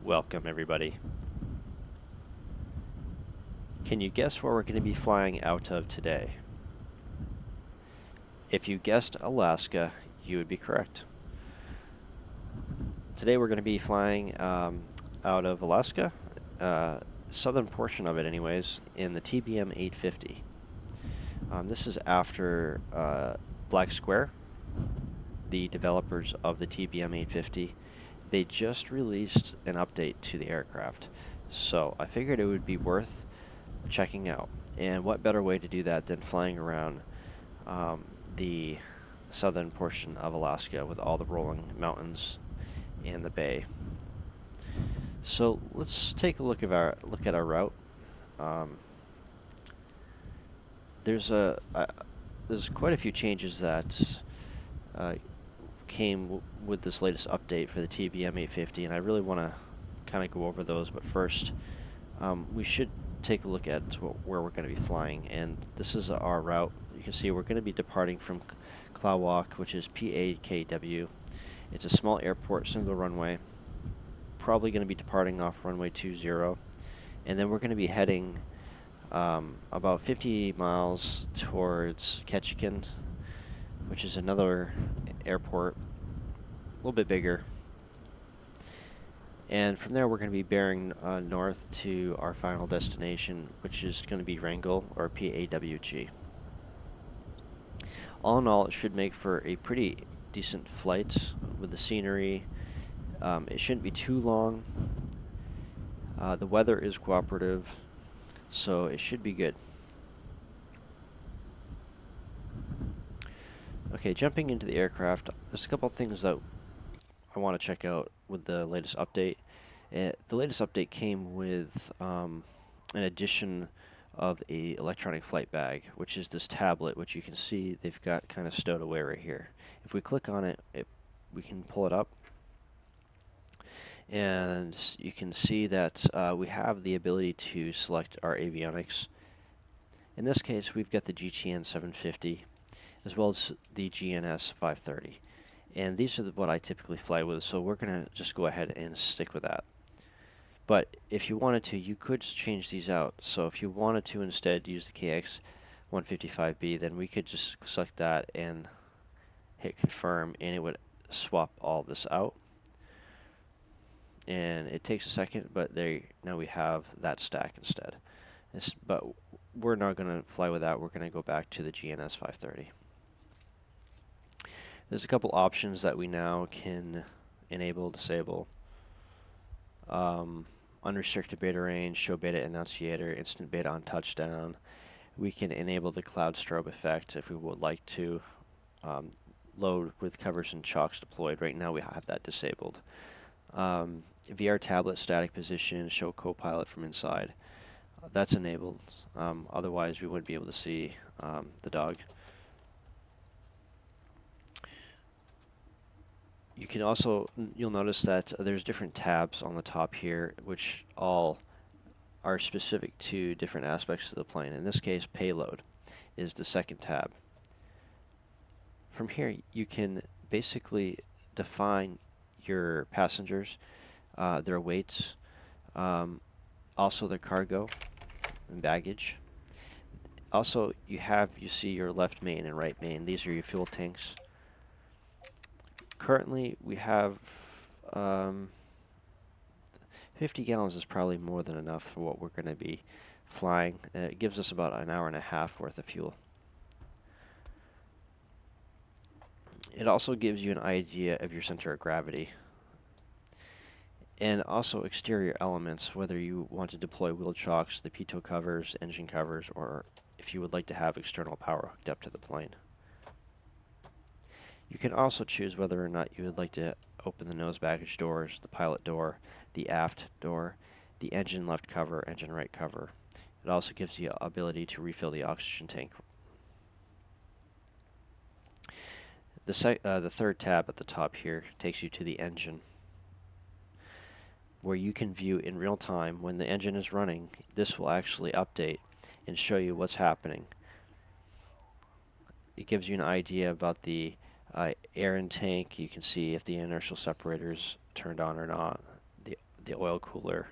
Welcome, everybody. Can you guess where we're going to be flying out of today? If you guessed Alaska, you would be correct. Today we're going to be flying out of Alaska, southern portion of it anyways, in the TBM 850. This is after Black Square, the developers of the TBM 850. They just released an update to the aircraft, so I figured it would be worth checking out. And what better way to do that than flying around the southern portion of Alaska with all the rolling mountains and the bay. So let's take a look at our route. There's quite a few changes that came with this latest update for the TBM 850, and I really want to kind of go over those. But first, we should take a look at where we're going to be flying, and this is our route. You can see we're going to be departing from Klawock, which is PAKW. It's a small airport, single runway. Probably going to be departing off runway 20, and then we're going to be heading about 50 miles towards Ketchikan, which is another airport, a little bit bigger. And from there, we're going to be bearing north to our final destination, which is going to be Wrangell, or PAWG. All in all, it should make for a pretty decent flight with the scenery. It shouldn't be too long. The weather is cooperative, so it should be good. Okay, jumping into the aircraft, there's a couple things that I want to check out with the latest update. The latest update came with an addition of a electronic flight bag, which is this tablet, which you can see they've got kind of stowed away right here. If we click on it, we can pull it up, and you can see that we have the ability to select our avionics. In this case, we've got the GTN 750 as well as the GNS 530. And these are what I typically fly with, so we're going to just go ahead and stick with that. But if you wanted to, you could change these out. So if you wanted to instead use the KX155B, then we could just select that and hit confirm, and it would swap all this out. And it takes a second, but now we have that stack instead. But we're not going to fly with that. We're going to go back to the GNS 530. There's a couple options that we now can enable, disable. Unrestricted beta range, show beta annunciator, instant beta on touchdown. We can enable the cloud strobe effect if we would like to. Load with covers and chocks deployed. Right now we have that disabled. VR tablet static position, show co-pilot from inside. That's enabled. Otherwise we wouldn't be able to see the dog. You can also, you'll notice that there's different tabs on the top here, which all are specific to different aspects of the plane. In this case, payload is the second tab. From here, you can basically define your passengers, their weights, also their cargo and baggage. Also, you see your left main and right main. These are your fuel tanks. Currently, we have 50 gallons is probably more than enough for what we're going to be flying. It gives us about an hour and a half worth of fuel. It also gives you an idea of your center of gravity. And also exterior elements, whether you want to deploy wheel chocks, the pitot covers, engine covers, or if you would like to have external power hooked up to the plane. You can also choose whether or not you would like to open the nose baggage doors, the pilot door, the aft door, the engine left cover, engine right cover. It also gives you the ability to refill the oxygen tank. The third tab at the top here takes you to the engine, where you can view in real time when the engine is running. This will actually update and show you what's happening. It gives you an idea about the air intake. You can see if the inertial separator is turned on or not. the oil cooler.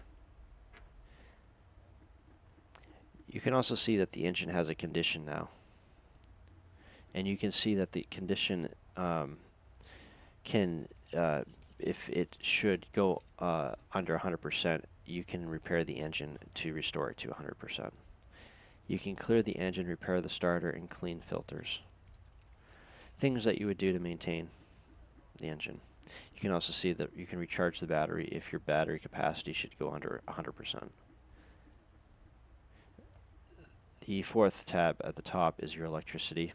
You can also see that the engine has a condition now. And you can see that the condition can, if it should go under 100%, you can repair the engine to restore it to 100%. You can clear the engine, repair the starter, and clean filters. Things that you would do to maintain the engine. You can also see that you can recharge the battery if your battery capacity should go under 100%. The fourth tab at the top is your electricity.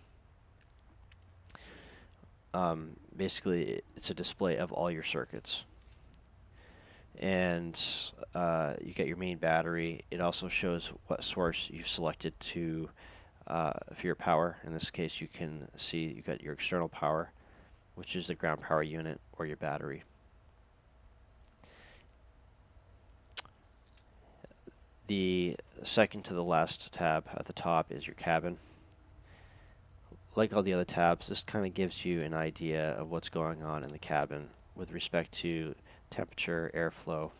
Basically, it's a display of all your circuits. And you get your main battery. It also shows what source you've selected to for your power. In this case, you can see you've got your external power, which is the ground power unit, or your battery. The second to the last tab at the top is your cabin. Like all the other tabs, this kind of gives you an idea of what's going on in the cabin with respect to temperature, airflow,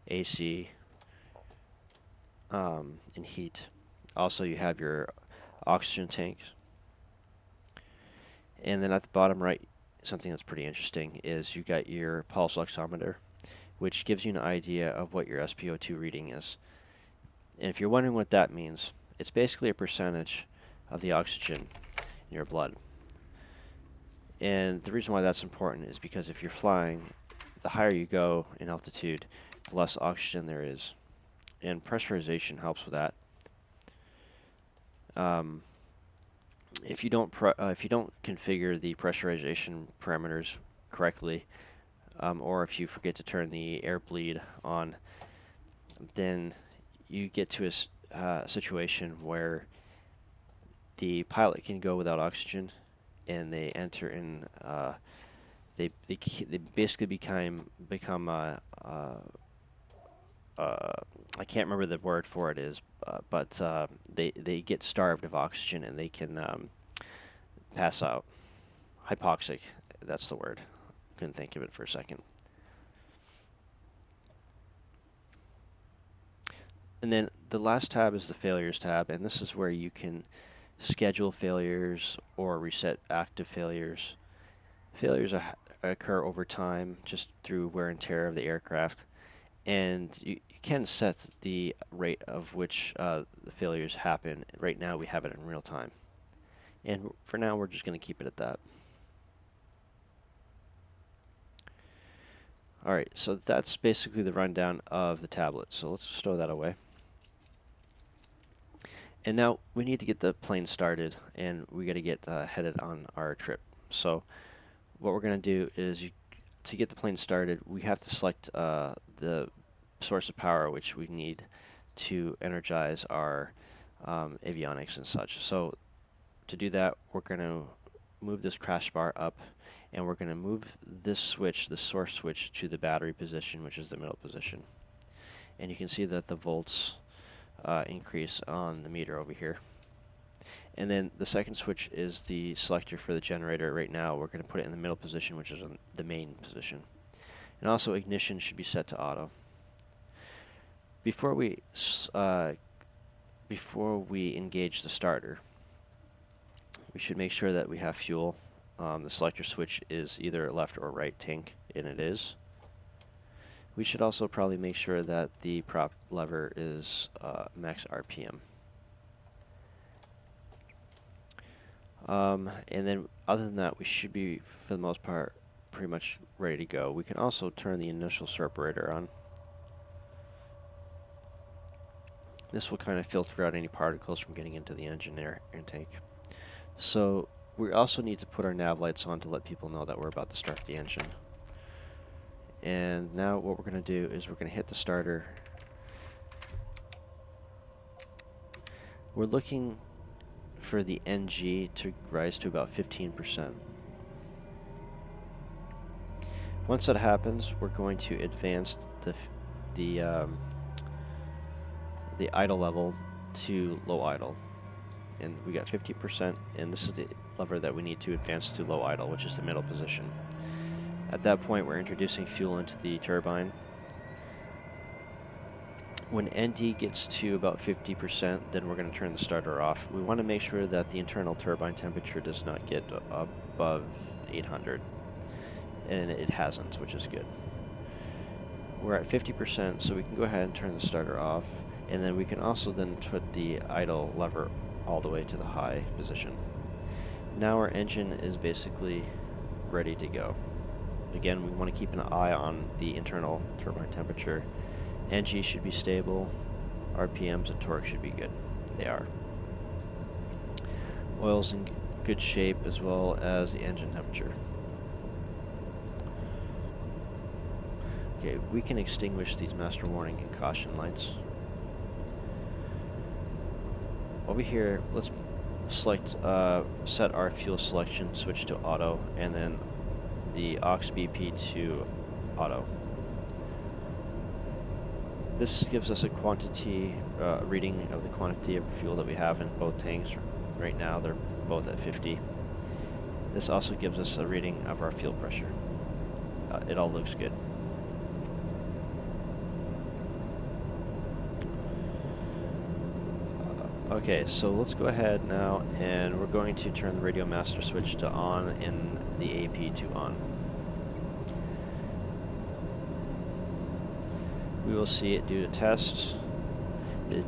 AC, and heat. Also, you have your oxygen tanks. And then at the bottom right, something that's pretty interesting is you got your pulse oximeter, which gives you an idea of what your SpO2 reading is. And if you're wondering what that means, it's basically a percentage of the oxygen in your blood. And the reason why that's important is because if you're flying, the higher you go in altitude, the less oxygen there is. And pressurization helps with that. If you don't configure the pressurization parameters correctly, or if you forget to turn the air bleed on, then you get to a situation where the pilot can go without oxygen, and they enter in. They basically become I can't remember the word for it is, but they get starved of oxygen and they can pass out. Hypoxic, that's the word. Couldn't think of it for a second. And then the last tab is the failures tab, and this is where you can schedule failures or reset active failures. Failures occur over time just through wear and tear of the aircraft, and you can set the rate of which the failures happen. Right now we have it in real time, and for now we're just going to keep it at that. Alright, so that's basically the rundown of the tablet, so let's stow that away. And now we need to get the plane started, and we got to get headed on our trip. So what we're going to do is, to get the plane started, we have to select the source of power which we need to energize our avionics and such. So to do that, we're going to move this crash bar up, and we're going to move this switch, the source switch, to the battery position, which is the middle position. And you can see that the volts increase on the meter over here. And then the second switch is the selector for the generator. Right now we're going to put it in the middle position, which is in the main position. And also ignition should be set to auto. Before we engage the starter, we should make sure that we have fuel. The selector switch is either left or right tank, and it is. We should also probably make sure that the prop lever is max RPM. And then other than that, we should be, for the most part, pretty much ready to go. We can also turn the initial separator on. This will kind of filter out any particles from getting into the engine air intake. So we also need to put our nav lights on to let people know that we're about to start the engine. And now what we're going to do is we're going to hit the starter. We're looking for the NG to rise to about 15%. Once that happens, we're going to advance the idle level to low idle. And we got 50%, and this is the lever that we need to advance to low idle, which is the middle position. At that point, we're introducing fuel into the turbine, When ND gets to about 50%, then we're going to turn the starter off. We want to make sure that the internal turbine temperature does not get above 800. And it hasn't, which is good. We're at 50%, so we can go ahead and turn the starter off. And then we can also then put the idle lever all the way to the high position. Now our engine is basically ready to go. Again, we want to keep an eye on the internal turbine temperature. NG should be stable. RPMs and torque should be good. They are. Oil's in good shape, as well as the engine temperature. Okay, we can extinguish these master warning and caution lights. Over here, let's select, set our fuel selection switch to auto, and then the aux BP to auto. This gives us a quantity reading of the quantity of fuel that we have in both tanks. Right now, they're both at 50. This also gives us a reading of our fuel pressure. It all looks good. Okay, so let's go ahead now, and we're going to turn the radio master switch to on and the AP to on. We will see it do a test. The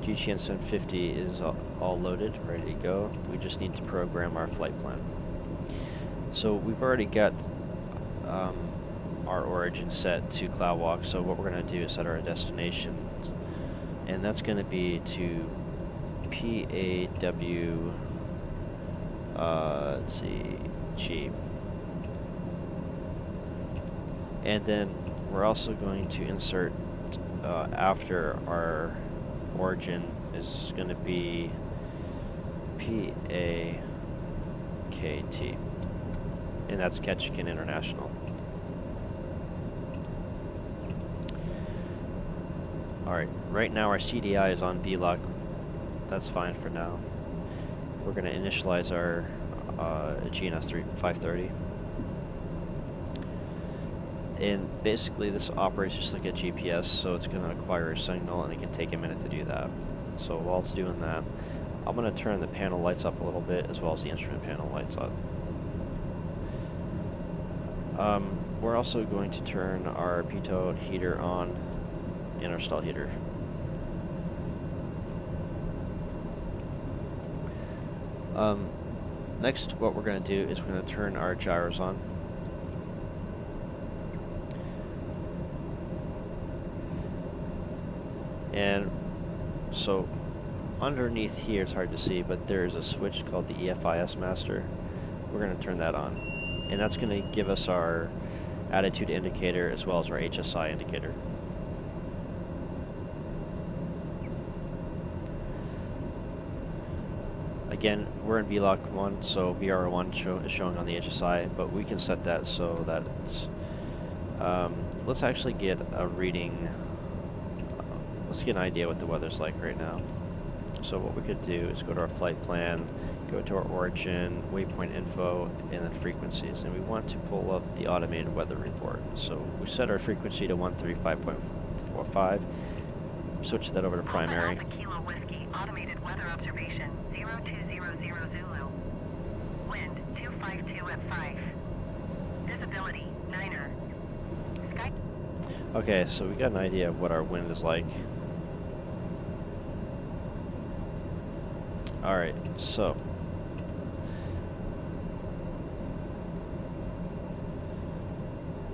GTN 750 is all loaded, ready to go. We just need to program our flight plan. So we've already got our origin set to Klawock, so what we're going to do is set our destination, and that's going to be to PAW, let's see, G. And then we're also going to insert after our origin is going to be PAKT, and that's Ketchikan International. Alright, right now our CDI is on VLOC. That's fine for now. We're going to initialize our GNS 530. And basically this operates just like a GPS, so it's going to acquire a signal, and it can take a minute to do that. So while it's doing that, I'm going to turn the panel lights up a little bit, as well as the instrument panel lights up. We're also going to turn our pitot heater on and our stall heater. Next, what we're going to do is we're going to turn our gyros on. And so underneath here, it's hard to see, but there's a switch called the EFIS master. We're going to turn that on, and that's going to give us our attitude indicator as well as our HSI indicator. Again, we're in VLOC 1, so VR1 is showing on the HSI, but we can set that so that it's, let's actually get a reading. Let's get an idea what the weather's like right now. So what we could do is go to our flight plan, go to our origin, waypoint info, and then frequencies. And we want to pull up the automated weather report. So we set our frequency to 135.45, switch that over to primary. Alpha Kilo Whiskey, automated weather observation, 0200 Zulu. Wind, 252 at 5. Visibility, 9er. Sky. Okay, so we got an idea of what our wind is like. Alright, so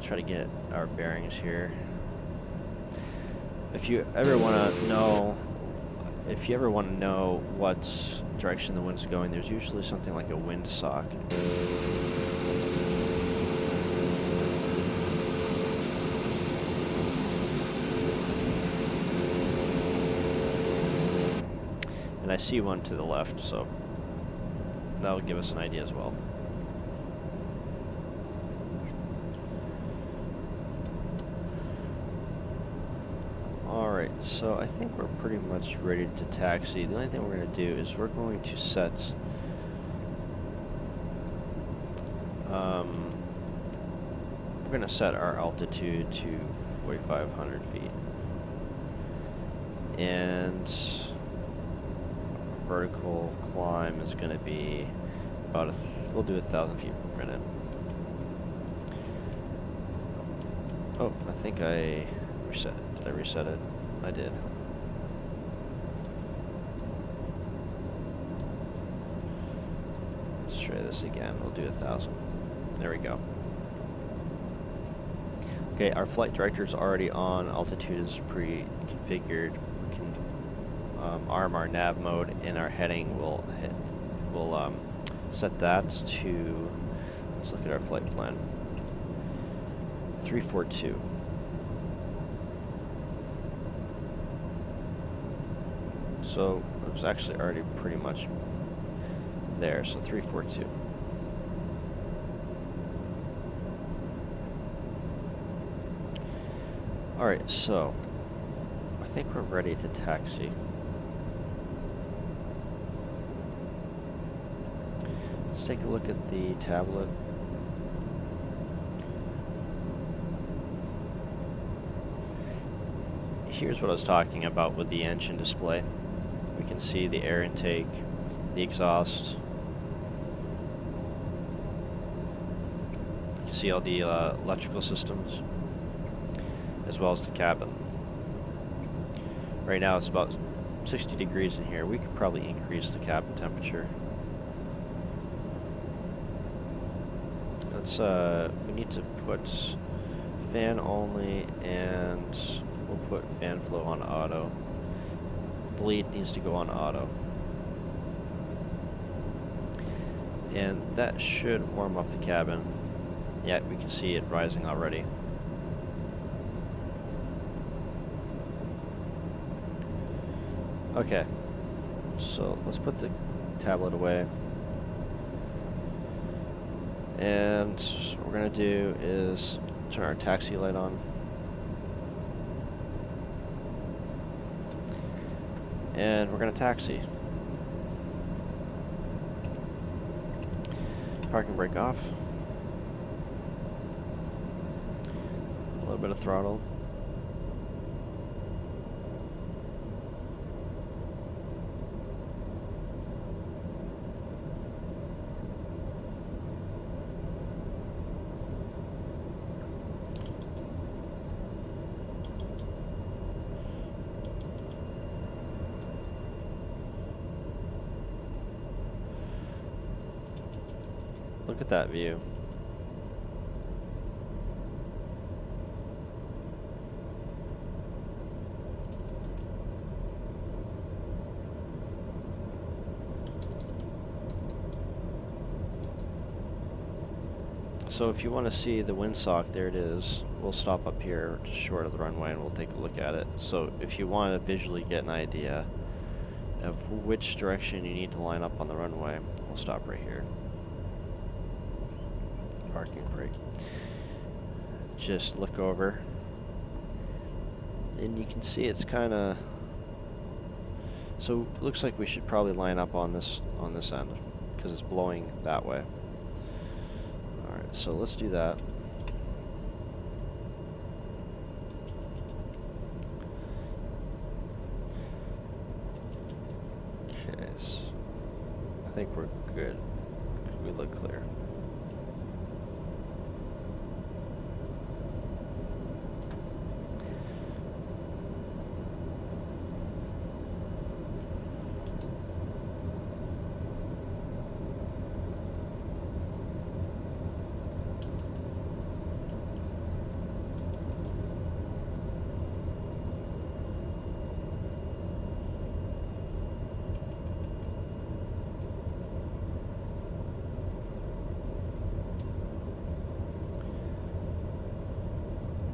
try to get our bearings here. If you ever want to know what direction the wind's going, there's usually something like a wind sock. And I see one to the left, so that'll give us an idea as well. Alright, so I think we're pretty much ready to taxi. The only thing we're going to do is we're going to set we're going to set our altitude to 4,500 feet. And vertical climb is going to be about we'll do 1,000 feet per minute. Oh, I think I reset it. Did I reset it? I did. Let's try this again. We'll do 1,000. There we go. Okay, our flight director's already on. Altitude is pre-configured. We can arm our nav mode, and our heading will set that to. Let's look at our flight plan. 342. So it was actually already pretty much there. So 342. All right, so I think we're ready to taxi. Let's take a look at the tablet. Here's what I was talking about with the engine display. We can see the air intake, the exhaust. You can see all the electrical systems, as well as the cabin. Right now it's about 60 degrees in here. We could probably increase the cabin temperature. Let's, we need to put fan only, and we'll put fan flow on auto. Bleed needs to go on auto. And that should warm up the cabin. Yeah, we can see it rising already. Okay, so let's put the tablet away. And what we're gonna do is turn our taxi light on. And we're gonna taxi. Parking brake off. A little bit of throttle. Look at that view. So if you want to see the windsock, there it is. We'll stop up here just short of the runway and we'll take a look at it. So if you want to visually get an idea of which direction you need to line up on the runway, we'll stop right here. Parking brake. Just look over, and you can see it's kind of. So it looks like we should probably line up on this end because it's blowing that way. All right, so let's do that. Okay, so I think we're good. We look clear.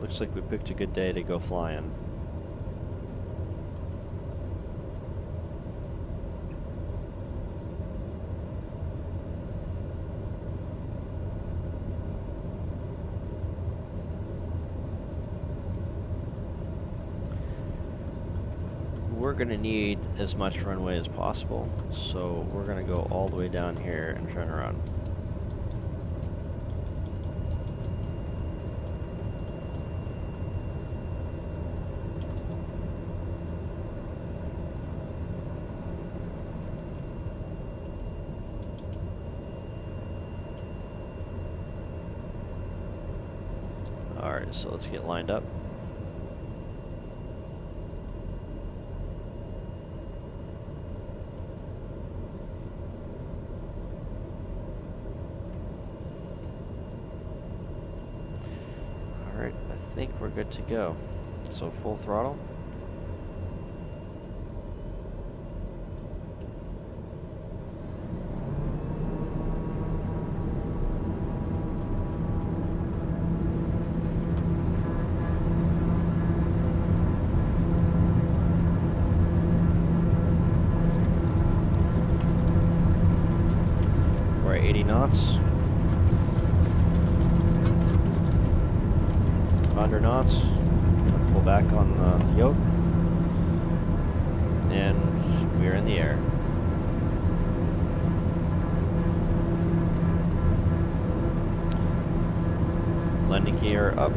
Looks like we picked a good day to go flying. We're going to need as much runway as possible, so we're going to go all the way down here and turn around. Alright, so let's get lined up. Alright, I think we're good to go. So full throttle. We're at 80 knots. 100 knots. Gonna pull back on the yoke. And we're in the air. Landing gear up.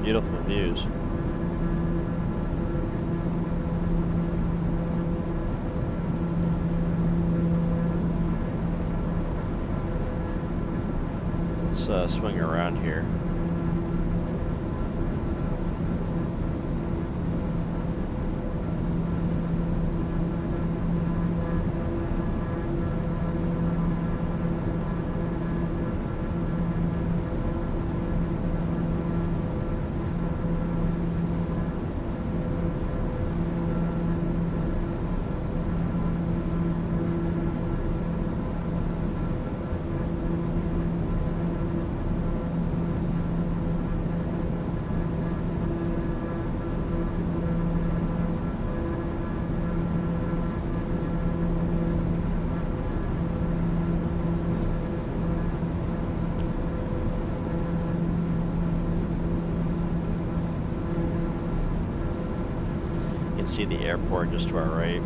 Beautiful views. Let's swing around here. You can see the airport just to our right.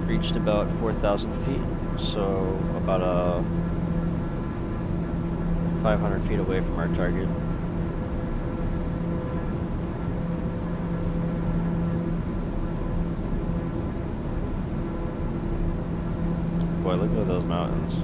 Reached about 4,000 feet, so about 500 feet away from our target. Boy, look at those mountains.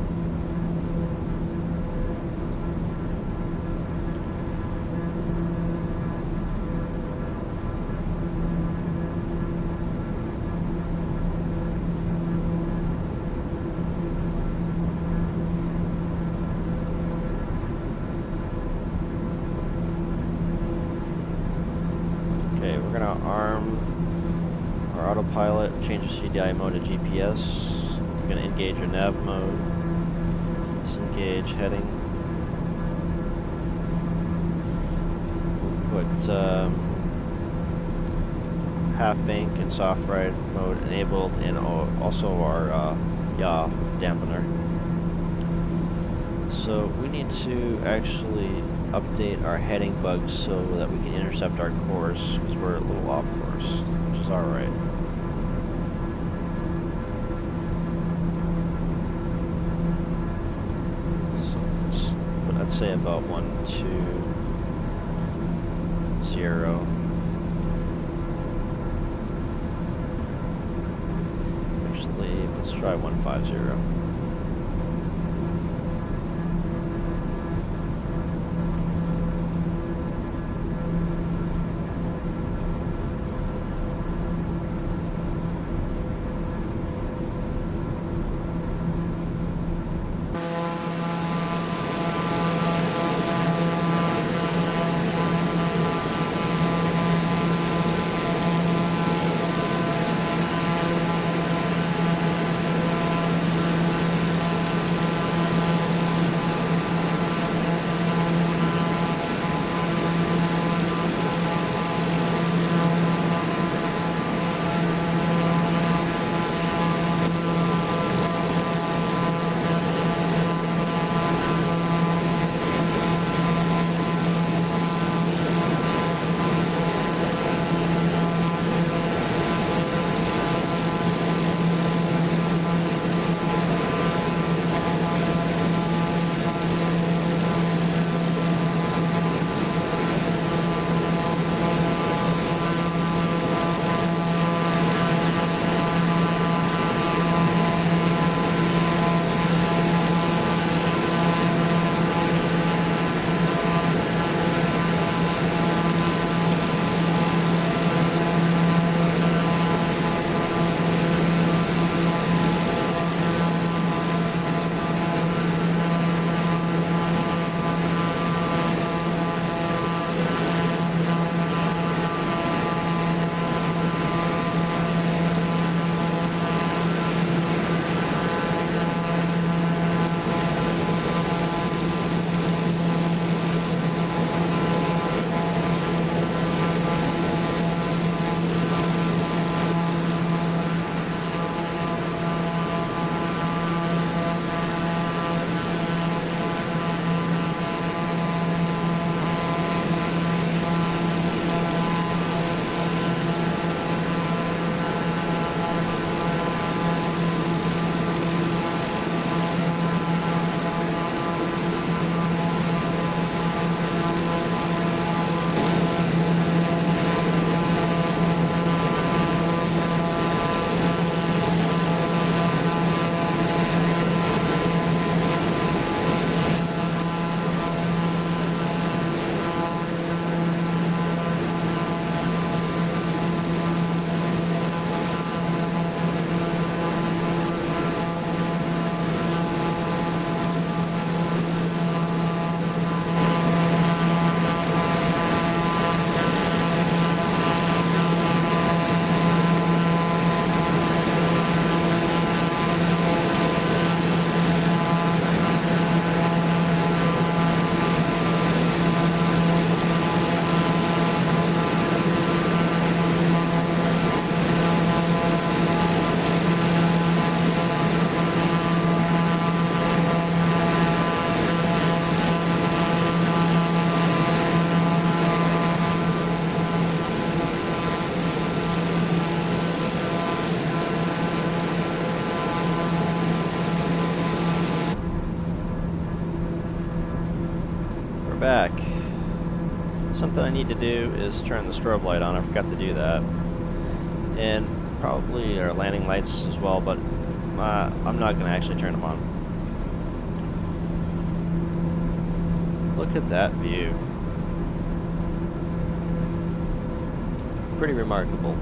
We're going to arm our autopilot, change the CDI mode to GPS. We're going to engage our nav mode, disengage heading. We'll put half bank and soft ride mode enabled, and also our yaw dampener. So we need to actually update our heading bugs so that we can intercept our course, because we're a little off course, which is alright. So let's put, I'd say about 120. Actually, let's try 150. back. Something I need to do is turn the strobe light on. I forgot to do that. And probably our landing lights as well, but I'm not going to actually turn them on. Look at that view. Pretty remarkable.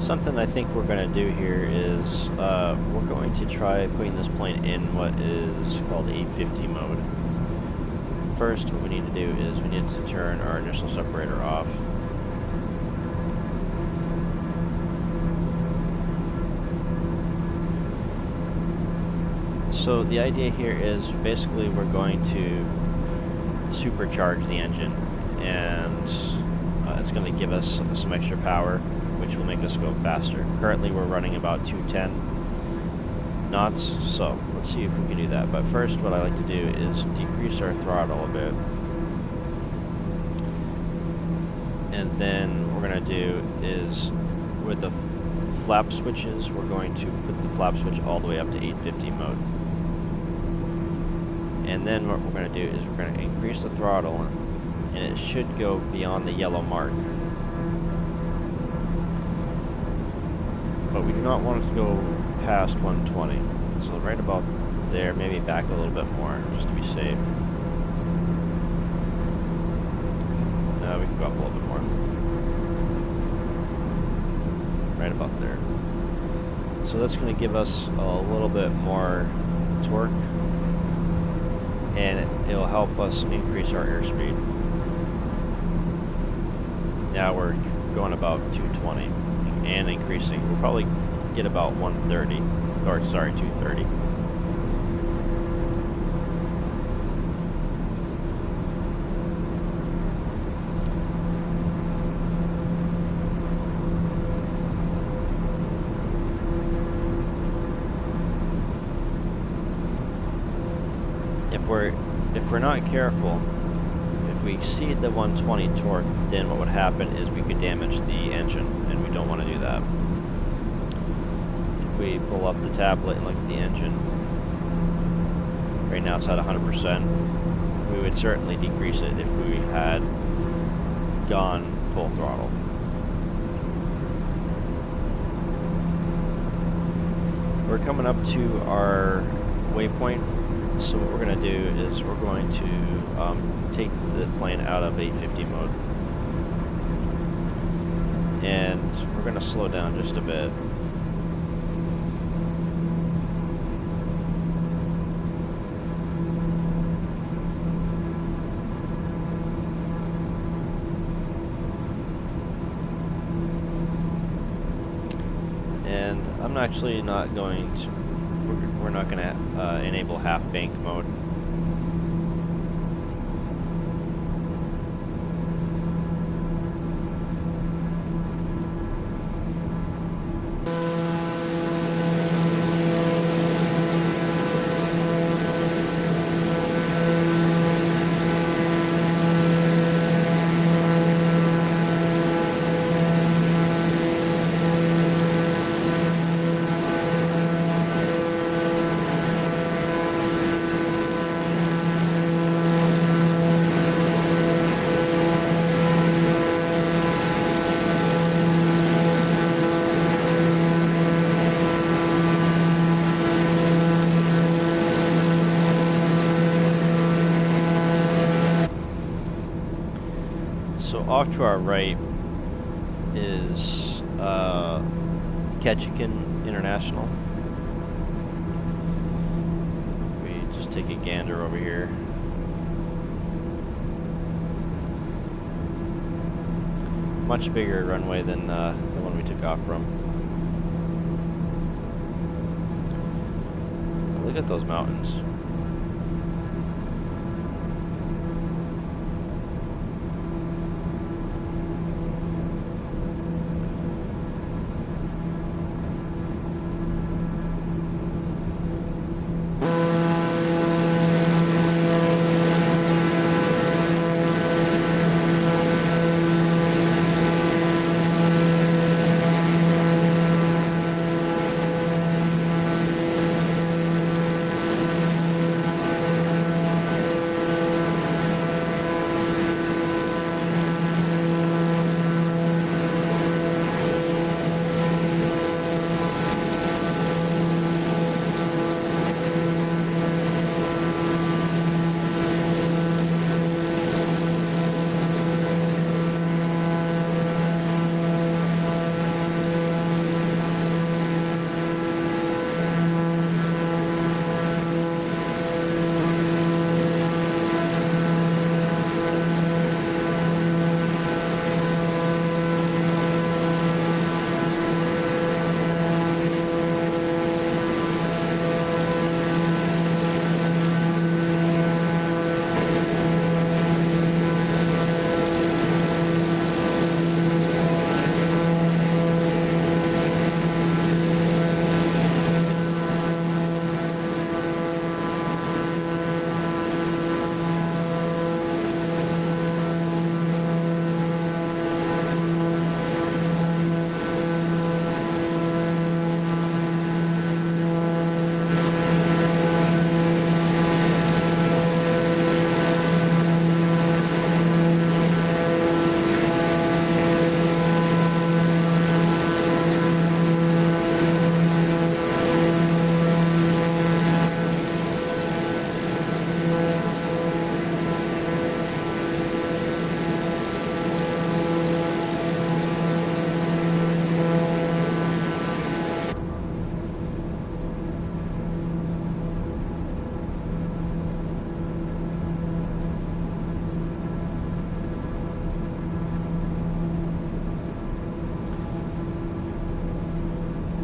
Something I think we're going to do here is we're going to try putting this plane in what is called 850 mode. First, what we need to do is we need to turn our initial separator off. So the idea here is basically we're going to supercharge the engine, and it's going to give us some extra power, which will make us go faster. Currently we're running about 210, knots. So let's see if we can do that. But first, what I like to do is decrease our throttle a bit. And then what we're going to do is, with the flap switches, we're going to put the flap switch all the way up to 850 mode. And then what we're going to do is we're going to increase the throttle, and it should go beyond the yellow mark. But we do not want it to go past 120. So right about there, maybe back a little bit more, just to be safe. No, we can go up a little bit more. Right about there. So that's going to give us a little bit more torque, and it'll help us increase our airspeed. Now we're going about 220 and increasing. We'll probably get about 130, or sorry, 230. If we're not careful, if we exceed the 120 torque, then what would happen is we could damage the engine, and we don't want to do that. If we pull up the tablet and look at the engine, right now it's at 100%, we would certainly decrease it if we had gone full throttle. We're coming up to our waypoint. So what we're going to do is we're going to take the plane out of 850 mode, and we're going to slow down just a bit. And I'm actually not going to, we're not going to enable half bank mode. So off to our right is Ketchikan International. We just take a gander over here. Much bigger runway than the one we took off from. Look at those mountains.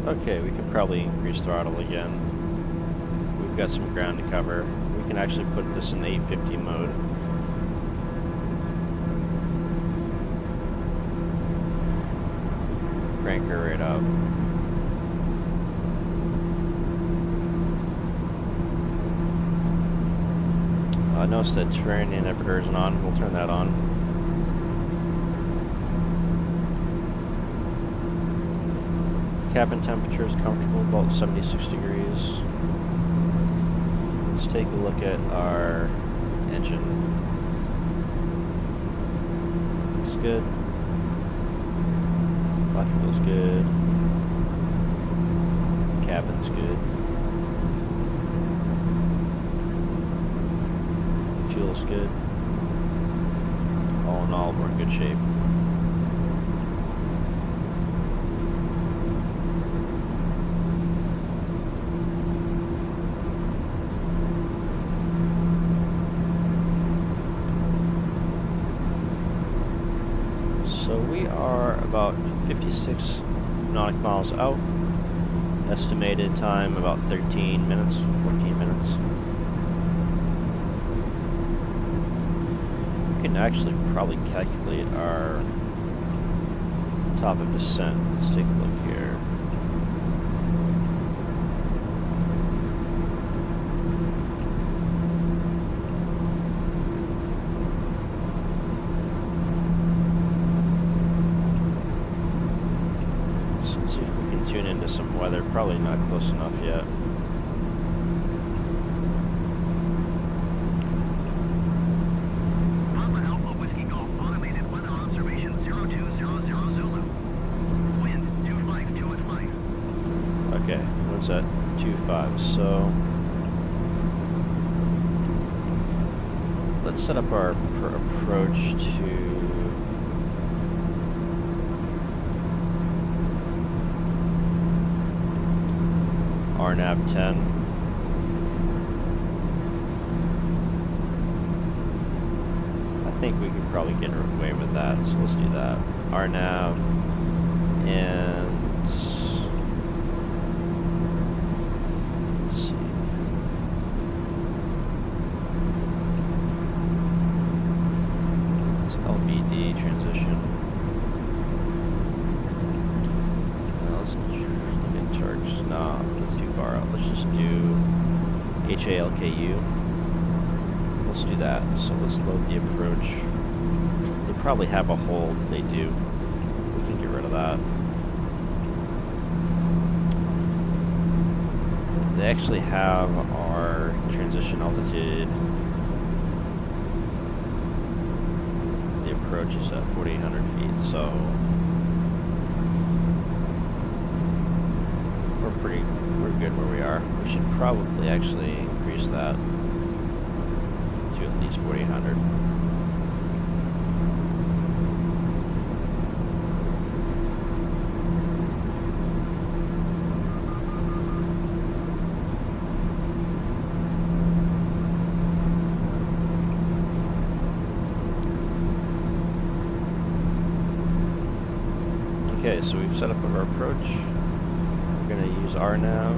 Okay, we can probably increase throttle again. We've got some ground to cover. We can actually put this in 850 mode. Crank her right up. Notice that terrain inhibitor isn't on. We'll turn that on. Cabin temperature is comfortable, about 76 degrees. Let's take a look at our engine. Looks good. Electrical's good. Cabin's good. Fuel's good. All in all, we're in good shape. So we are about 56 nautical miles out. Estimated time about 13 minutes, 14 minutes. We can actually probably calculate our top of descent. Let's take a look here. Let's see if we can tune into some weather. Probably not close enough yet. Okay, what's that? 2.5. So let's set up our approach to RNAV 10. I think we could probably get away with that, so let's do that. RNAV and let's see. It's LBD transition. Let's look at charge. Nah, that's too far out. Let's just do HALKU. Let's do that. So let's load the approach. They probably have a hold. They do. We can get rid of that. They actually have our transition altitude. The approach is at 4,800 feet, so we're good where we are. We should probably actually increase that to at least 4,800. Okay, so we've set up our approach. We're going to use RNAV.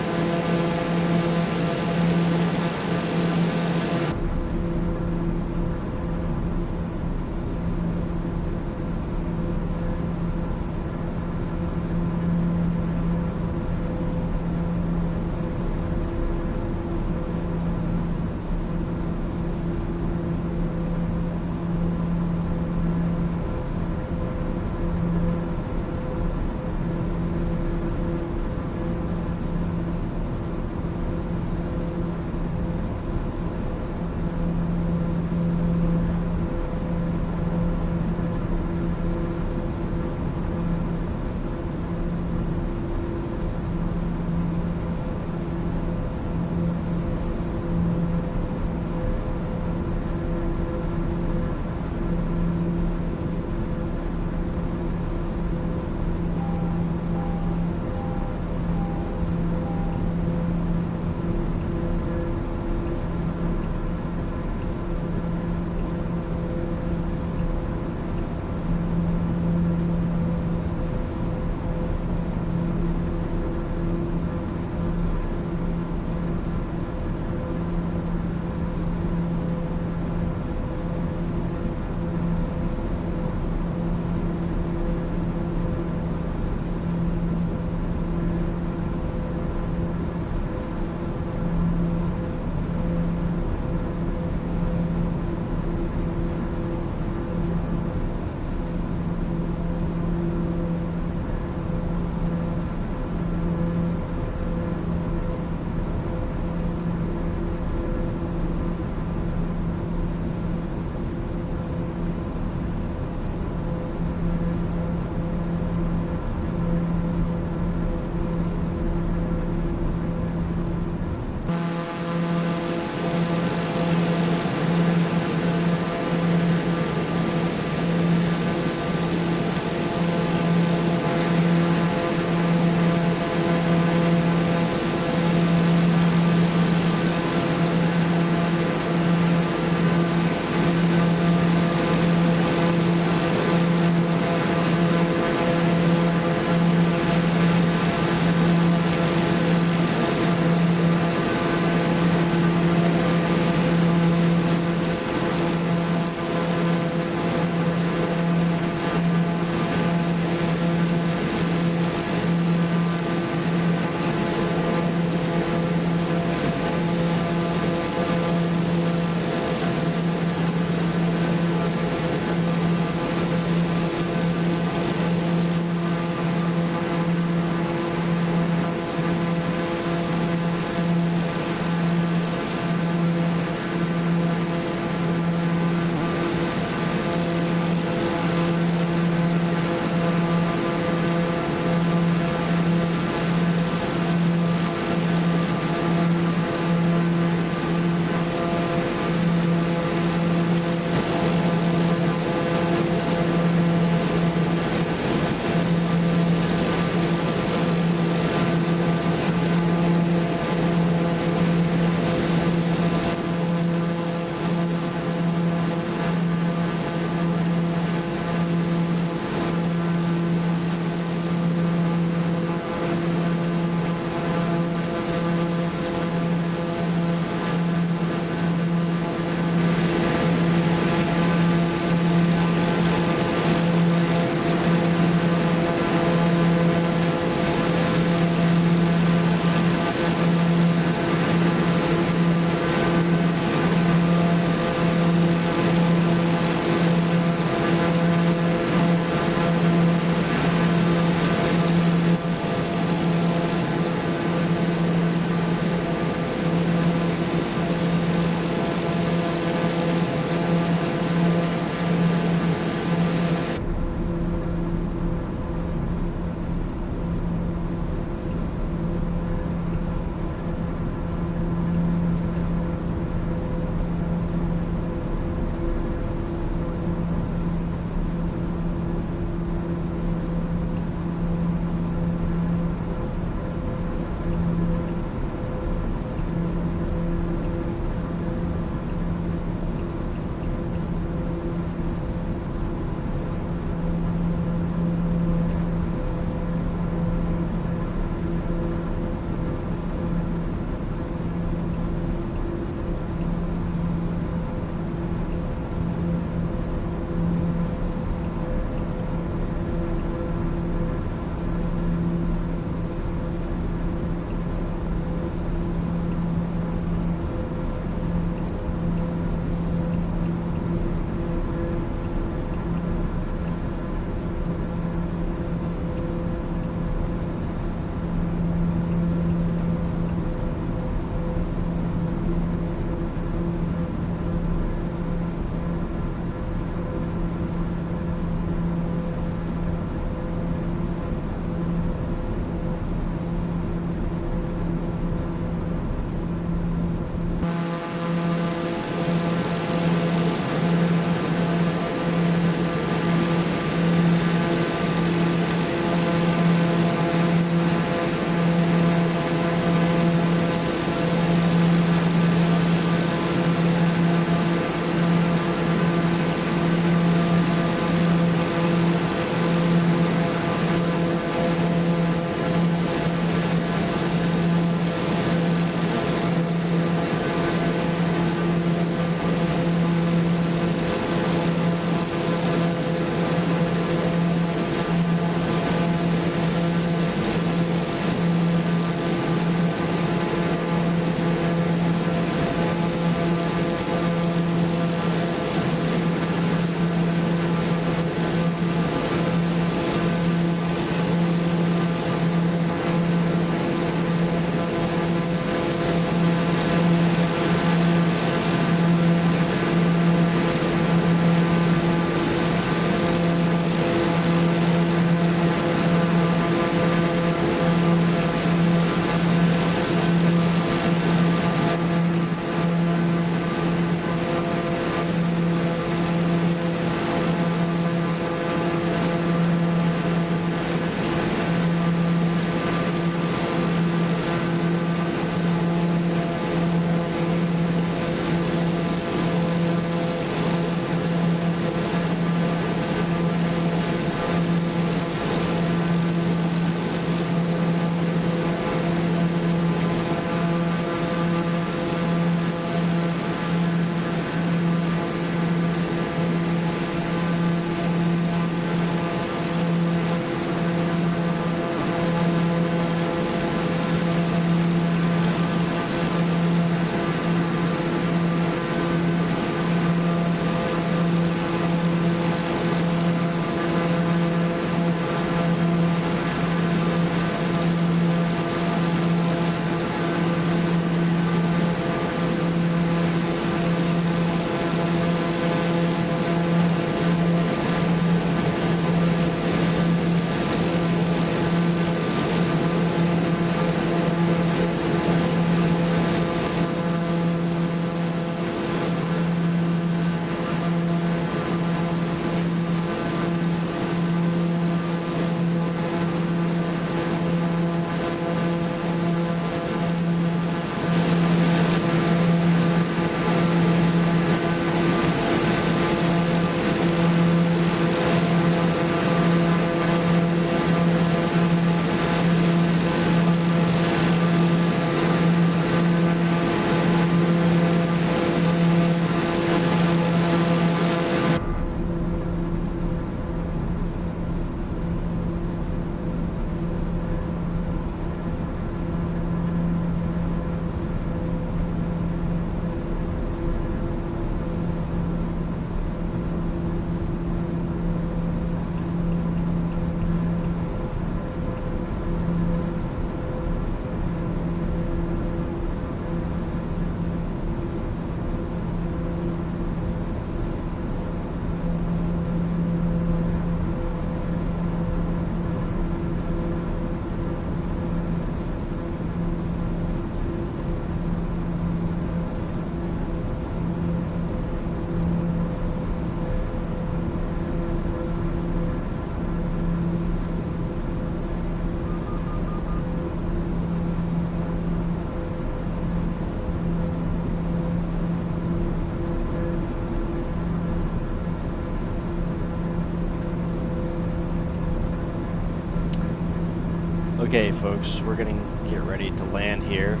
Okay, folks, we're gonna get ready to land here.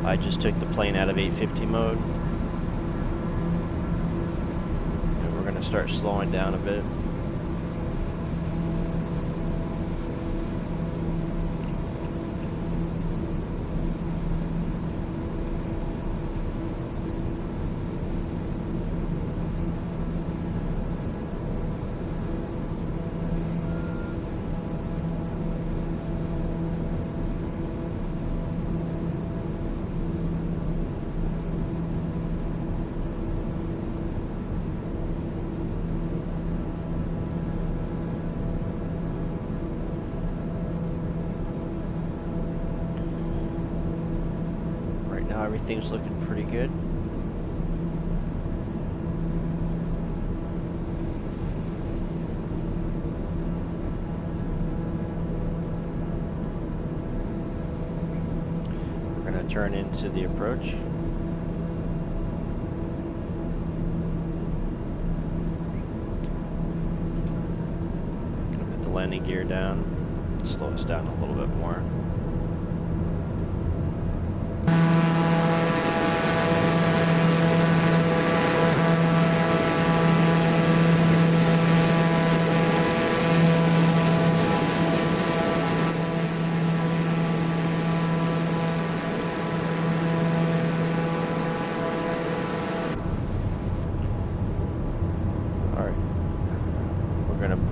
I just took the plane out of 850 mode. And we're gonna start slowing down a bit. Everything's looking pretty good. We're going to turn into the approach. Going to put the landing gear down, slow us down a little bit more.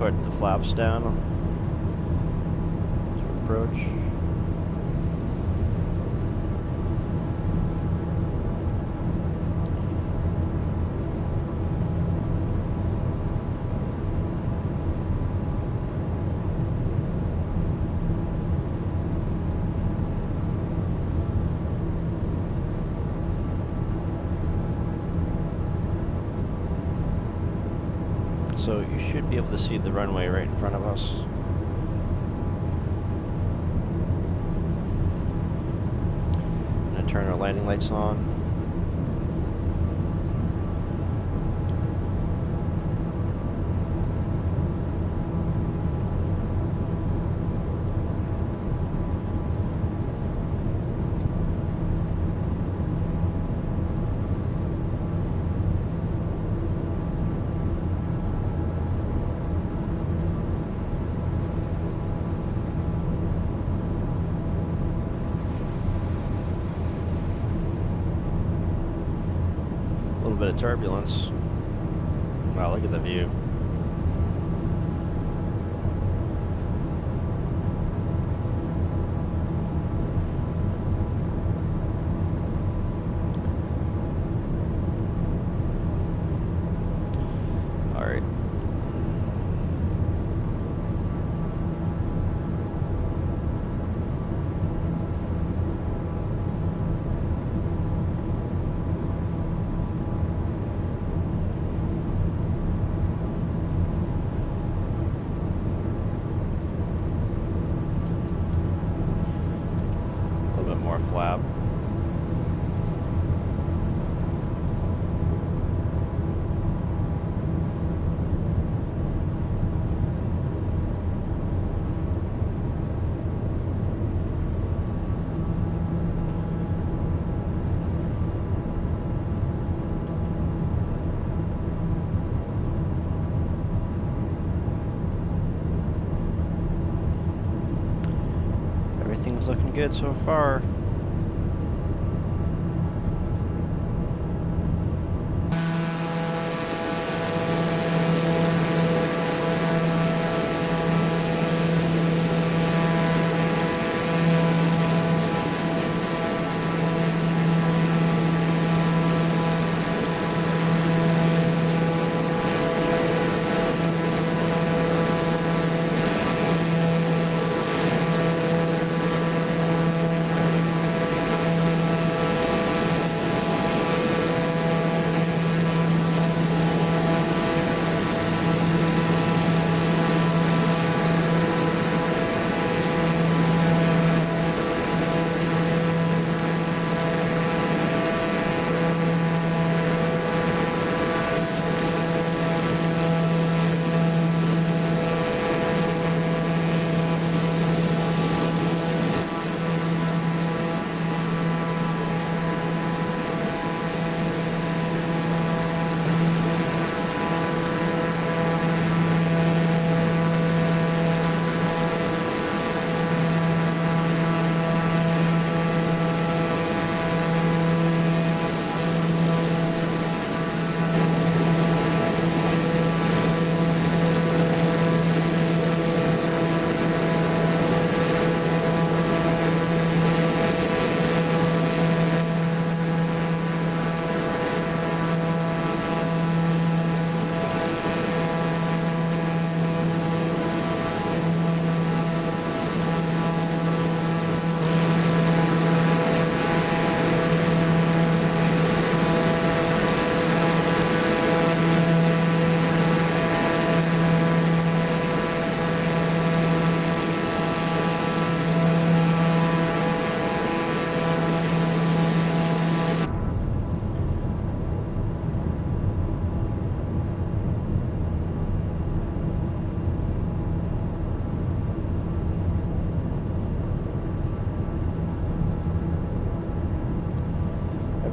Put the flaps down to approach. So you should be able to see the runway right in front of us. I'm going to turn our landing lights on. Bit of turbulence. Wow, look at the view. All right. Flap. Everything's looking good so far.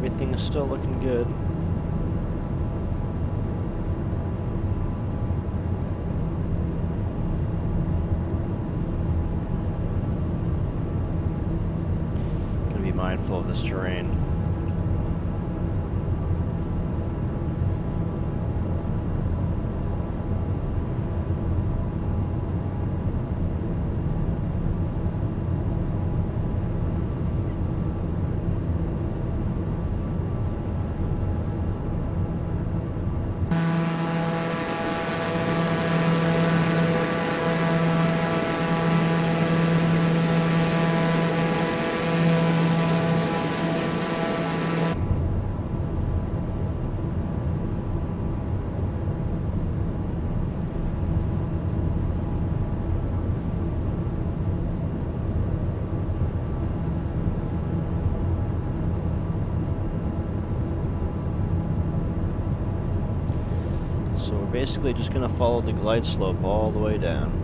everything is still looking good. Gonna be mindful of this terrain. So we're basically just going to follow the glide slope all the way down.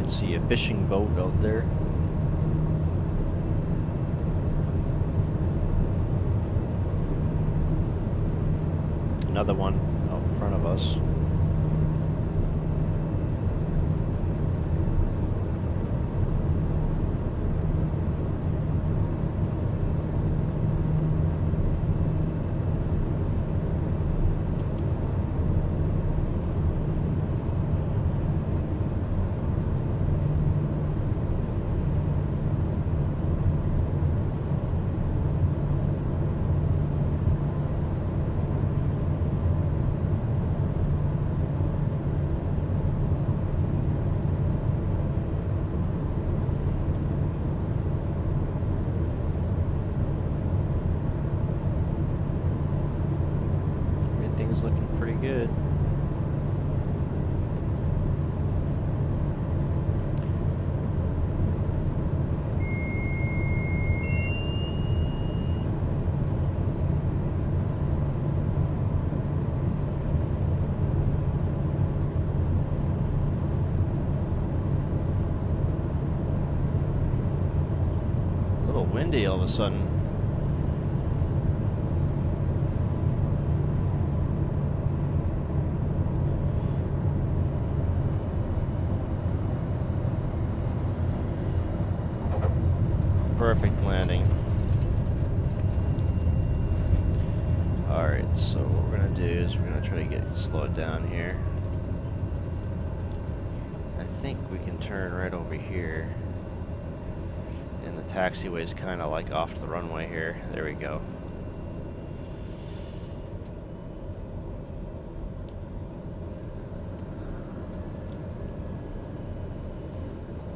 See a fishing boat out there. Another one out in front of us. Everything's looking pretty good. A little windy all of a sudden. Perfect landing. Alright, so what we're gonna do is we're gonna try to slow it down here. I think we can turn right over here. And the taxiway is kind of like off the runway here. There we go.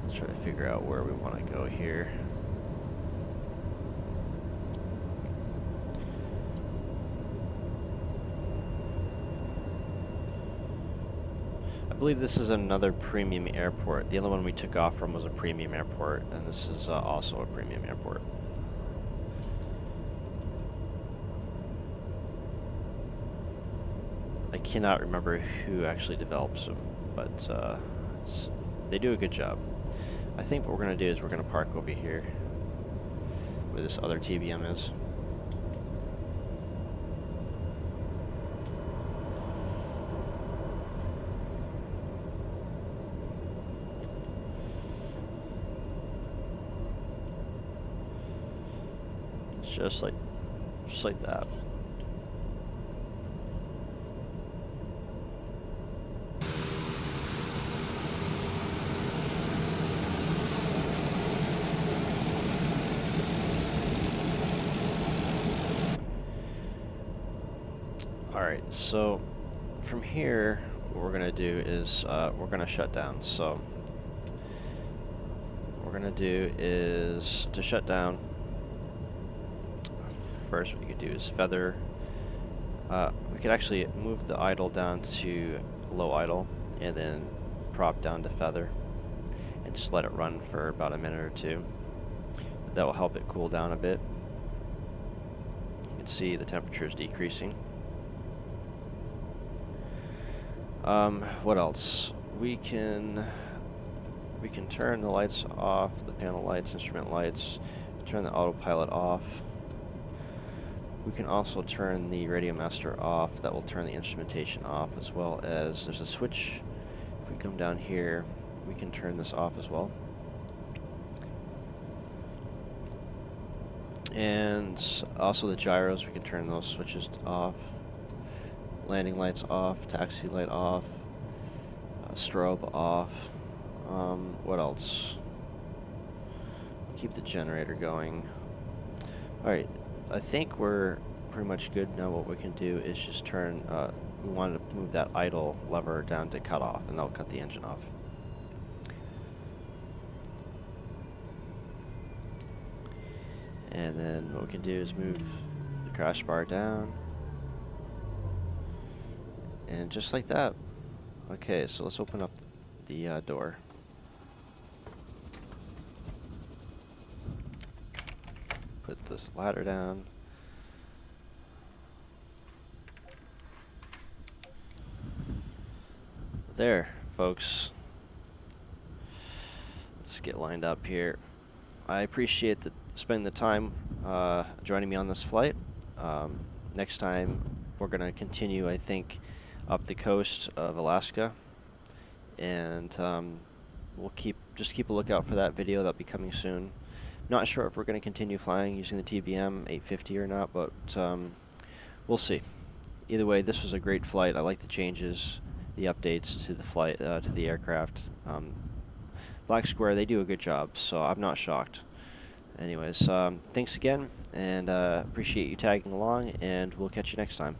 Let's try to figure out where we want to go here. I believe this is another premium airport. The other one we took off from was a premium airport, and this is also a premium airport. I cannot remember who actually develops them, but they do a good job. I think what we're going to do is we're going to park over here where this other TBM is. Just like that. Alright, so from here, what we're gonna do is we're gonna shut down. So what we're gonna do is to shut down. First, what you could do is feather We could actually move the idle down to low idle and then prop down to feather and just let it run for about a minute or two. That will help it cool down a bit. You can see the temperature is decreasing. What else? We can turn the lights off, the panel lights, instrument lights, turn the autopilot off. We can also turn the radio master off. That will turn the instrumentation off, as well as there's a switch. If we come down here, we can turn this off as well. And also the gyros, we can turn those switches off. Landing lights off, taxi light off, strobe off. What else? Keep the generator going. Alright, I think we're pretty much good now. What we can do is just turn, we wanted to move that idle lever down to cut off, and that'll cut the engine off. And then what we can do is move the crash bar down. And just like that. Okay, so let's open up the door. Put this ladder down. There, folks. Let's get lined up here. I appreciate spending the time joining me on this flight. Next time, we're going to continue, I think, up the coast of Alaska, and we'll just keep a lookout for that video. That'll be coming soon. Not sure if we're going to continue flying using the TBM 850 or not, but we'll see. Either way, this was a great flight. I like the changes, the updates to the flight, to the aircraft. Black Square, they do a good job, so I'm not shocked. Anyways, thanks again, and appreciate you tagging along, and we'll catch you next time.